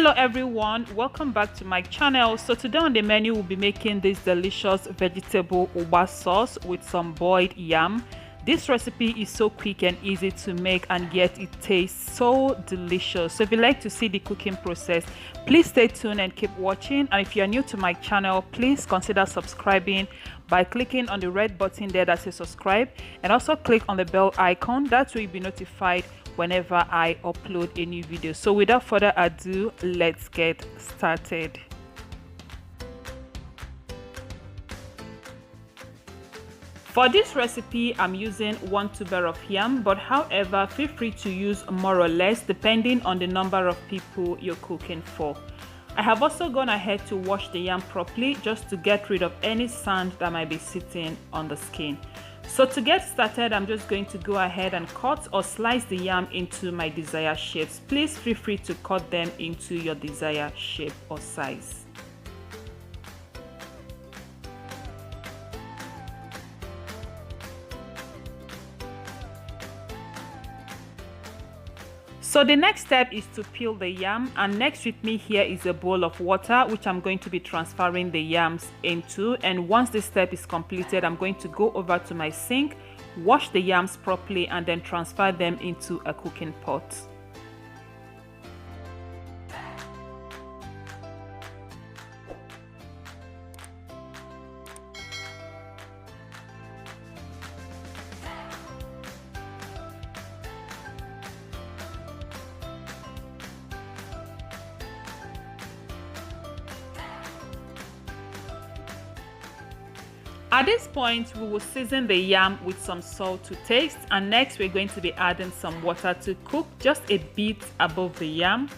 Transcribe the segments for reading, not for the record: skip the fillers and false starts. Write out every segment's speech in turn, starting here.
Hello everyone, welcome back to my channel. So today on the menu we'll be making this delicious vegetable Ugba sauce with some boiled yam. This recipe is so quick and easy to make, and yet it tastes so delicious. So if you like to see the cooking process, please stay tuned and keep watching. And if you are new to my channel, please consider subscribing by clicking on the red button there that says subscribe, and also click on the bell icon. That way you'll be notified whenever I upload a new video. So without further ado, let's get started. For this recipe, I'm using 1 tuber of yam, but however, feel free to use more or less depending on the number of people you're cooking for. I have also gone ahead to wash the yam properly just to get rid of any sand that might be sitting on the skin. So to get started, I'm just going to go ahead and cut or slice the yam into my desired shapes. Please feel free to cut them into your desired shape or size. So the next step is to peel the yam, and next with me here is a bowl of water which I'm going to be transferring the yams into. And once this step is completed, I'm going to go over to my sink, wash the yams properly, and then transfer them into a cooking pot. At this point, we will season the yam with some salt to taste, and next we're going to be adding some water to cook just a bit above the yam,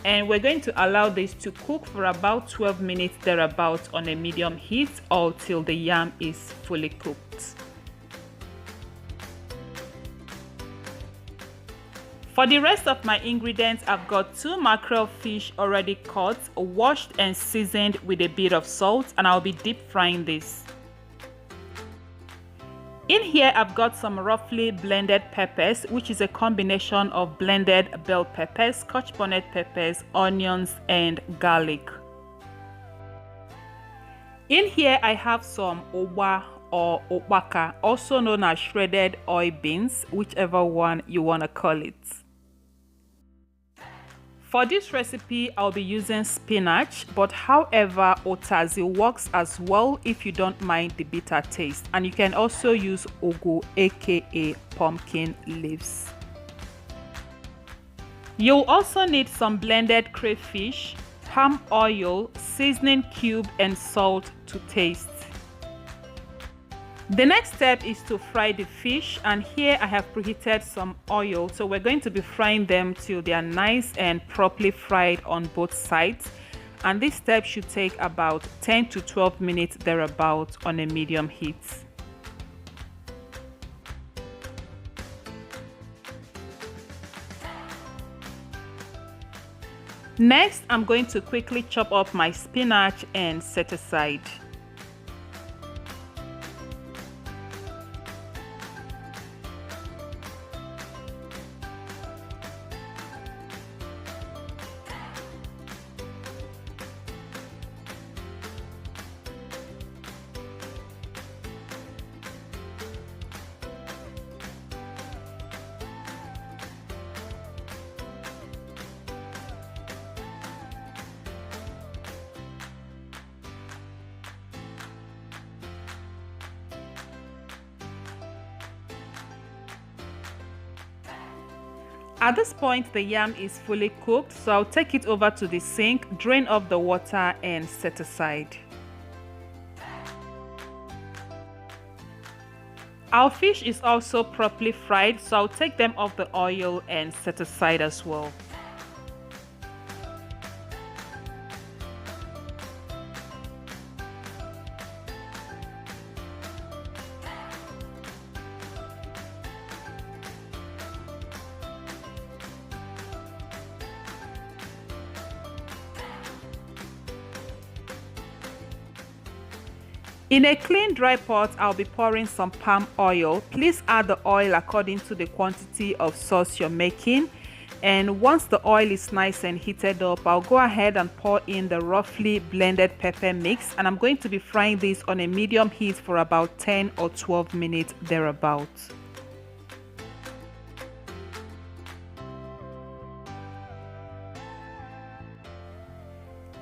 and we're going to allow this to cook for about 12 minutes thereabout on a medium heat or till the yam is fully cooked. For the rest of my ingredients, I've got 2 mackerel fish already cut, washed and seasoned with a bit of salt, and I'll be deep frying this. In here, I've got some roughly blended peppers, which is a combination of blended bell peppers, Scotch bonnet peppers, onions, and garlic. In here, I have some Ugba or Ugba, also known as shredded oil beans, whichever one you want to call it. For this recipe, I'll be using spinach, but however, otazi works as well if you don't mind the bitter taste. And you can also use ugu, aka pumpkin leaves. You'll also need some blended crayfish, palm oil, seasoning cube, and salt to taste. The next step is to fry the fish, and here I have preheated some oil, so we're going to be frying them till they are nice and properly fried on both sides, and this step should take about 10 to 12 minutes thereabout on a medium heat. Next, I'm going to quickly chop up my spinach and set aside. At this point, the yam is fully cooked, so I'll take it over to the sink, drain off the water, and set aside. Our fish is also properly fried, so I'll take them off the oil and set aside as well. In a clean dry pot, I'll be pouring some palm oil. Please add the oil according to the quantity of sauce you're making. And once the oil is nice and heated up, I'll go ahead and pour in the roughly blended pepper mix, and I'm going to be frying this on a medium heat for about 10 or 12 minutes thereabouts.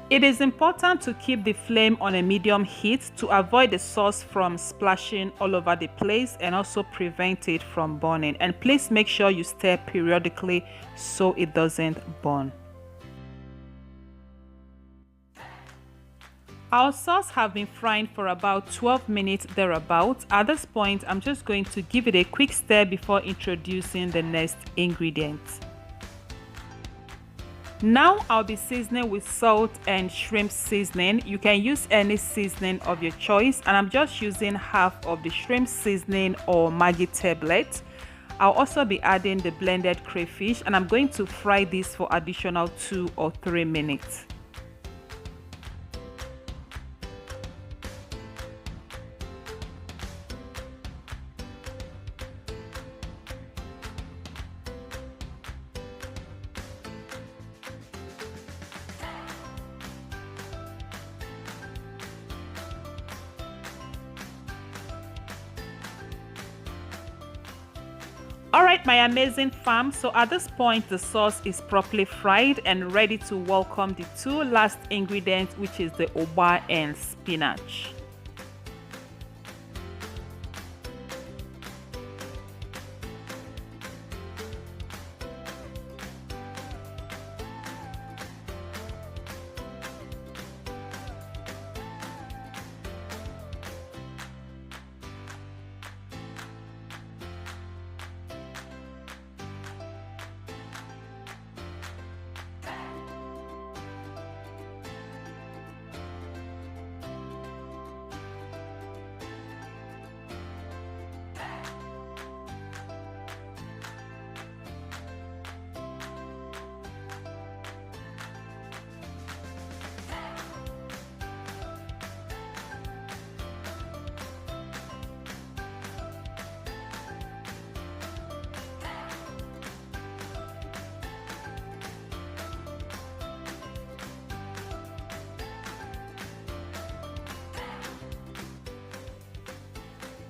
It is important to keep the flame on a medium heat to avoid the sauce from splashing all over the place and also prevent it from burning. And please make sure you stir periodically so it doesn't burn. Our sauce have been frying for about 12 minutes thereabouts. At this point, I'm just going to give it a quick stir before introducing the next ingredient. Now I'll be seasoning with salt and shrimp seasoning. You can use any seasoning of your choice, and I'm just using half of the shrimp seasoning or Maggi tablet. I'll also be adding the blended crayfish, and I'm going to fry this for additional 2 or 3 minutes. Alright, my amazing fam, so at this point the sauce is properly fried and ready to welcome the 2 last ingredients, which is the Ugba and spinach.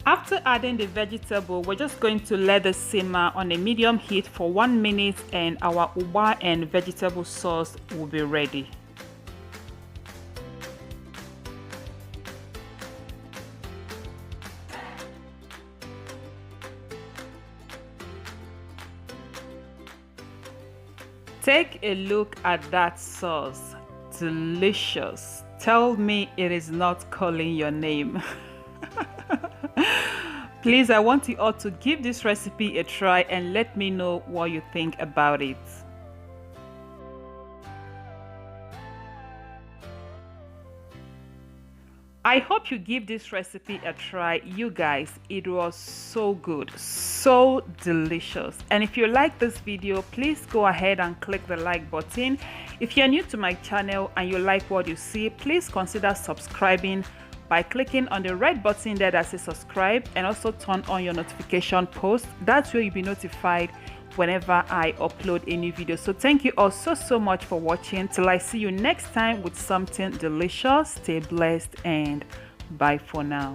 After adding the vegetable, we're just going to let it simmer on a medium heat for 1 minute and our Ugba and vegetable sauce will be ready. Take a look at that sauce. Delicious. Tell me it is not calling your name. Please, I want you all to give this recipe a try and let me know what you think about it. I hope you give this recipe a try. You guys, it was so good, so delicious. And if you like this video, please go ahead and click the like button. If you're new to my channel and you like what you see, please consider subscribing by clicking on the red button there that says subscribe, and also turn on your notification post. That's where you'll be notified whenever I upload a new video. So thank you all so much for watching. Till I see you next time with something delicious. Stay blessed and bye for now.